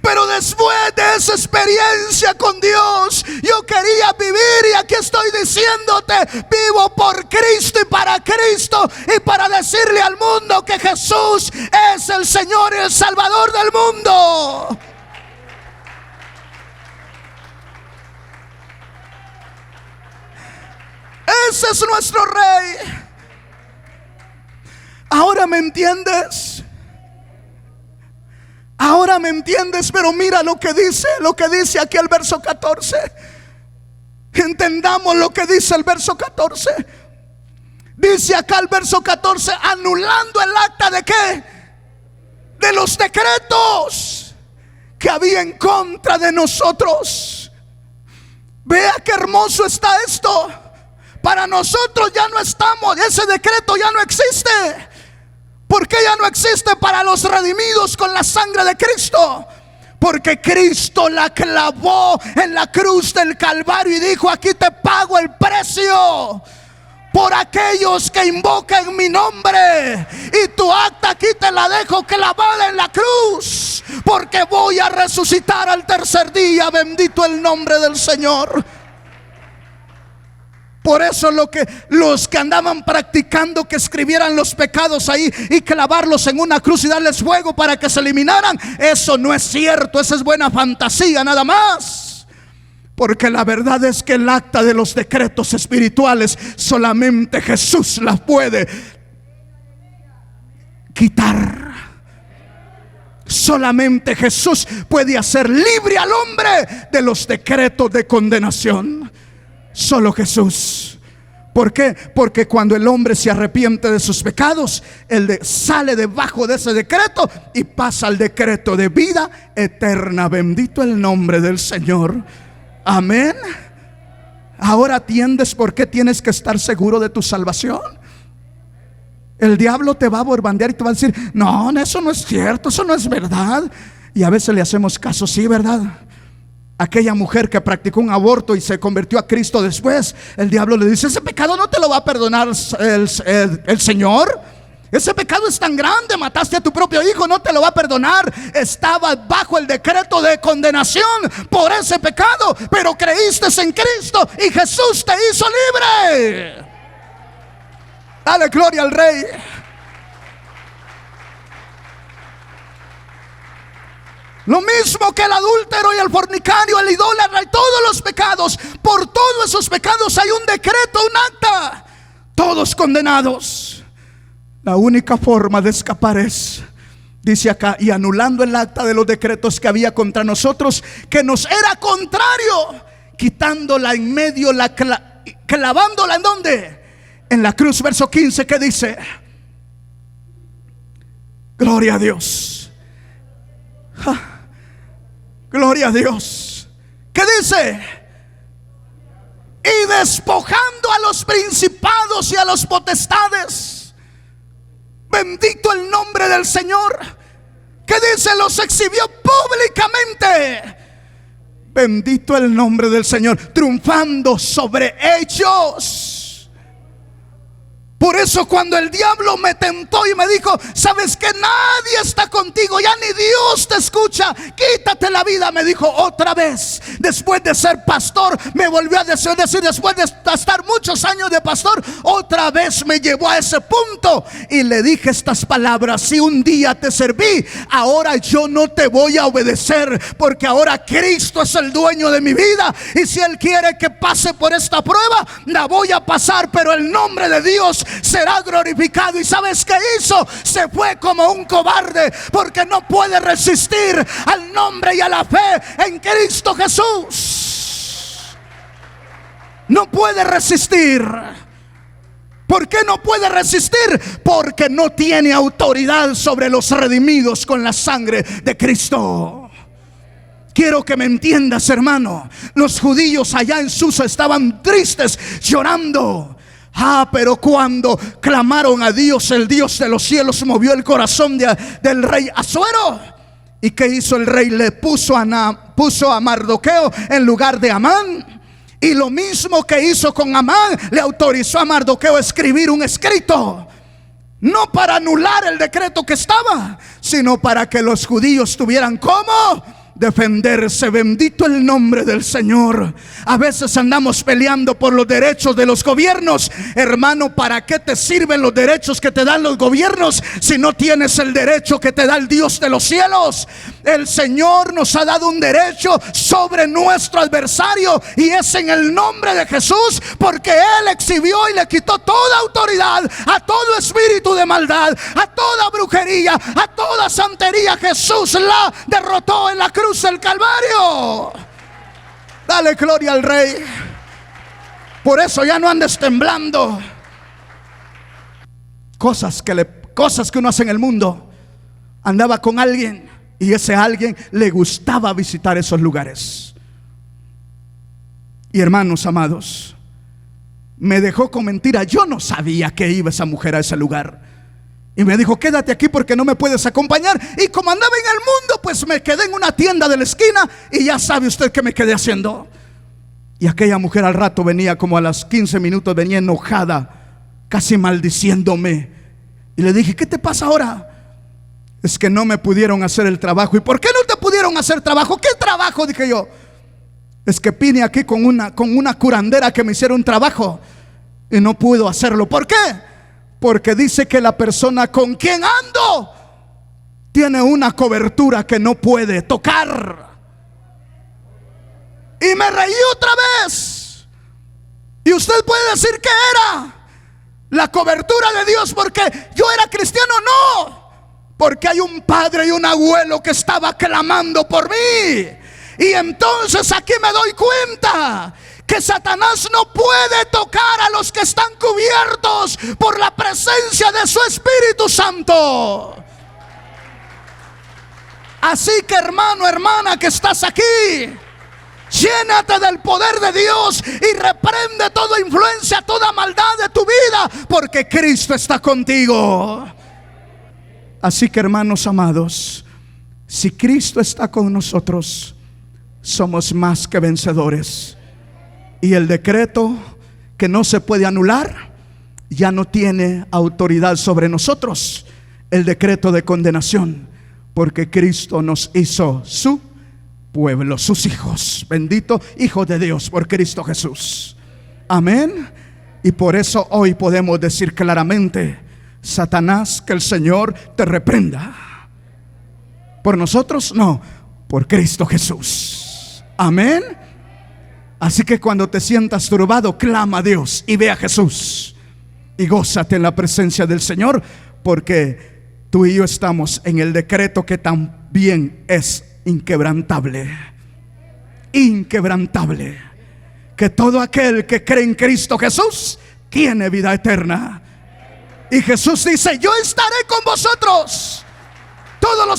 pero después de esa experiencia con Dios, yo quería vivir. Y aquí estoy diciéndote: vivo por Cristo y para Cristo, y para decirle al mundo que Jesús es el Señor y el Salvador del mundo. Ese es nuestro Rey. Ahora me entiendes. Ahora me entiendes, pero mira lo que dice aquí el verso 14. Entendamos lo que dice el verso 14. Dice acá el verso 14: anulando el acta de ¿qué? De los decretos que había en contra de nosotros. Vea qué hermoso está esto. Para nosotros ya no estamos, ese decreto ya no existe. ¿Por qué ya no existe para los redimidos con la sangre de Cristo? Porque Cristo la clavó en la cruz del Calvario y dijo: aquí te pago el precio por aquellos que invocan mi nombre, y tu acta aquí te la dejo clavada en la cruz, porque voy a resucitar al tercer día. Bendito el nombre del Señor. Por eso los que andaban practicando que escribieran los pecados ahí y clavarlos en una cruz y darles fuego para que se eliminaran, eso no es cierto, esa es buena fantasía nada más. Porque la verdad es que el acta de los decretos espirituales solamente Jesús las puede quitar. Solamente Jesús puede hacer libre al hombre de los decretos de condenación. Solo Jesús. ¿Por qué? Porque cuando el hombre se arrepiente de sus pecados, él sale debajo de ese decreto y pasa al decreto de vida eterna. Bendito el nombre del Señor. Amén. Ahora entiendes por qué tienes que estar seguro de tu salvación. El diablo te va a borbandear y te va a decir: no, eso no es cierto, eso no es verdad. Y a veces le hacemos caso, sí, ¿verdad? Aquella mujer que practicó un aborto y se convirtió a Cristo después, el diablo le dice: ese pecado no te lo va a perdonar el Señor. Ese pecado es tan grande, mataste a tu propio hijo, no te lo va a perdonar. Estaba bajo el decreto de condenación por ese pecado, pero creíste en Cristo y Jesús te hizo libre. Dale gloria al Rey. Lo mismo que el adúltero y el fornicario, el idólatra y todos los pecados. Por todos esos pecados hay un decreto, un acta. Todos condenados. La única forma de escapar es, dice acá, y anulando el acta de los decretos que había contra nosotros, que nos era contrario, quitándola en medio, clavándola ¿en dónde? En la cruz. Verso 15, que dice: gloria a Dios. Gloria a Dios. ¿Qué dice? Y despojando a los principados y a los potestades. Bendito el nombre del Señor. ¿Qué dice? Los exhibió públicamente. Bendito el nombre del Señor. Triunfando sobre ellos. Por eso cuando el diablo me tentó y me dijo: sabes que nadie está contigo, ya ni Dios te escucha, quítate la vida, me dijo otra vez. Después de ser pastor, me volvió a decir, después de estar muchos años de pastor, otra vez me llevó a ese punto. Y le dije estas palabras: si un día te serví, ahora yo no te voy a obedecer, porque ahora Cristo es el dueño de mi vida. Y si Él quiere que pase por esta prueba, la voy a pasar, pero el nombre de Dios será glorificado. ¿Y sabes qué hizo? Se fue como un cobarde, porque no puede resistir al nombre y a la fe en Cristo Jesús. No puede resistir. ¿Por qué no puede resistir? Porque no tiene autoridad sobre los redimidos con la sangre de Cristo. Quiero que me entiendas, hermano. Los judíos allá en Susa estaban tristes, llorando. Pero cuando clamaron a Dios, el Dios de los cielos movió el corazón del rey Asuero. ¿Y qué hizo el rey? Le puso a Mardoqueo en lugar de Amán. Y lo mismo que hizo con Amán, le autorizó a Mardoqueo a escribir un escrito. No para anular el decreto que estaba, sino para que los judíos tuvieran ¿cómo? Defenderse. Bendito el nombre del Señor. A veces andamos peleando por los derechos de los gobiernos. Hermano, ¿para qué te sirven los derechos que te dan los gobiernos si no tienes el derecho que te da el Dios de los cielos? El Señor nos ha dado un derecho sobre nuestro adversario, y es en el nombre de Jesús, porque Él exhibió y le quitó toda autoridad a todo espíritu de maldad, a toda brujería, a toda santería. Jesús la derrotó en la cruz del Calvario. Dale gloria al Rey. Por eso ya no andes temblando. Cosas que uno hace en el mundo. Andaba con alguien Y ese alguien le gustaba visitar esos lugares. Y hermanos amados, me dejó con mentira. Yo no sabía que iba esa mujer a ese lugar. Y me dijo: quédate aquí porque no me puedes acompañar. Y como andaba en el mundo, pues me quedé en una tienda de la esquina. Y ya sabe usted qué me quedé haciendo. Y aquella mujer al rato venía, como a los 15 minutos, venía enojada, casi maldiciéndome. Y le dije: ¿qué te pasa ahora? Es que no me pudieron hacer el trabajo. ¿Y por qué no te pudieron hacer trabajo? ¿Qué trabajo? Dije yo. Es que vine aquí con una curandera que me hiciera un trabajo y no pudo hacerlo. ¿Por qué? Porque dice que la persona con quien ando tiene una cobertura que no puede tocar. Y me reí otra vez. Y usted puede decir que era la cobertura de Dios porque yo era cristiano. No, porque hay un padre y un abuelo que estaba clamando por mí. Y entonces aquí me doy cuenta que Satanás no puede tocar a los que están cubiertos por la presencia de su Espíritu Santo. Así que hermano, hermana que estás aquí, llénate del poder de Dios y reprende toda influencia, toda maldad de tu vida, porque Cristo está contigo. Así que hermanos amados, si Cristo está con nosotros, somos más que vencedores. Y el decreto que no se puede anular ya no tiene autoridad sobre nosotros. El decreto de condenación, porque Cristo nos hizo su pueblo, sus hijos. Bendito Hijo de Dios por Cristo Jesús. Amén. Y por eso hoy podemos decir claramente: Satanás, que el Señor te reprenda. Por nosotros no, por Cristo Jesús. Amén. Así que cuando te sientas turbado, clama a Dios y ve a Jesús y gózate en la presencia del Señor, porque tú y yo estamos en el decreto que también es inquebrantable. Inquebrantable. Que todo aquel que cree en Cristo Jesús tiene vida eterna. Y Jesús dice: yo estaré con vosotros todos los